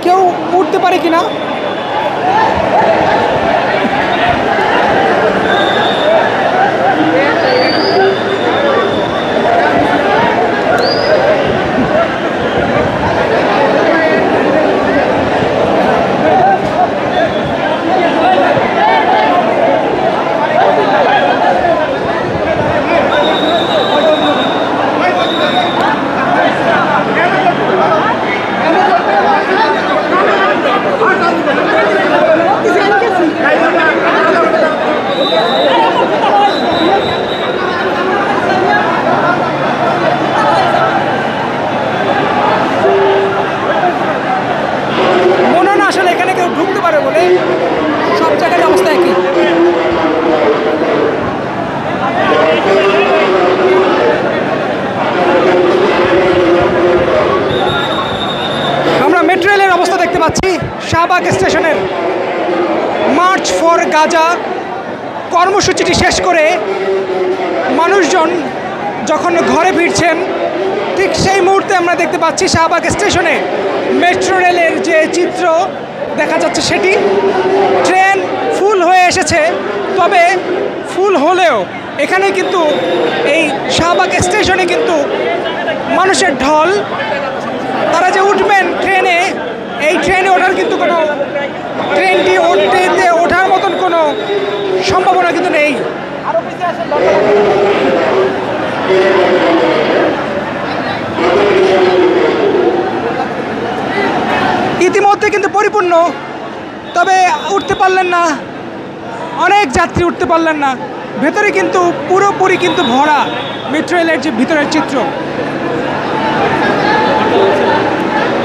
কেউ উঠতে পারে কিনা। সব জায়গায় অবস্থা একই। আমরা মেট্রো রেলের অবস্থা দেখতে পাচ্ছি। শাহবাগ স্টেশনের মার্চ ফর গাজা কর্মসূচিটি শেষ করে মানুষজন যখন ঘরে ফিরছেন, ঠিক সেই মুহূর্তে আমরা দেখতে পাচ্ছি শাহবাগ স্টেশনে মেট্রো রেলের যে চিত্র দেখা যাচ্ছে সেটি। ট্রেন ফুল হয়ে এসেছে, তবে ফুল হলেও এখানে কিন্তু এই শাহবাগ স্টেশনে কিন্তু মানুষের ঢল। তারা যে উঠবেন ট্রেনে, এই ট্রেনে ওঠার কিন্তু কোনো ট্রেনটি ওঠার মতন কোনো সম্ভাবনা কিন্তু নেই। ইতিমধ্যে কিন্তু পরিপূর্ণ, তবে উঠতে পারলেন না, অনেক যাত্রী উঠতে পারলেন না। ভেতরে কিন্তু পুরোপুরি কিন্তু ভরা মেট্রো রেলের যে ভিতরের চিত্র।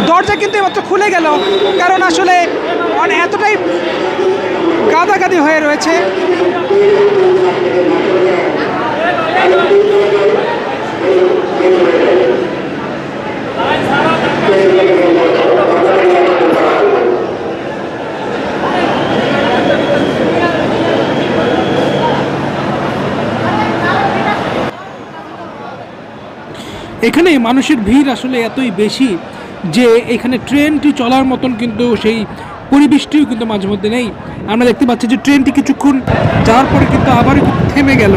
দরজা কিন্তু এইমাত্র খুলে গেল, কারণ আসলে এতটাই গাদাগাদি হয়ে রয়েছে। এখানে মানুষের ভিড় আসলে এতই বেশি যে এখানে ট্রেনটি চলার মতন কিন্তু সেই পরিবেশটিও কিন্তু মাঝে মধ্যে নেই। আমরা দেখতে পাচ্ছি যে ট্রেনটি কিছুক্ষণ যাওয়ার পরে কিন্তু আবারও থেমে গেল।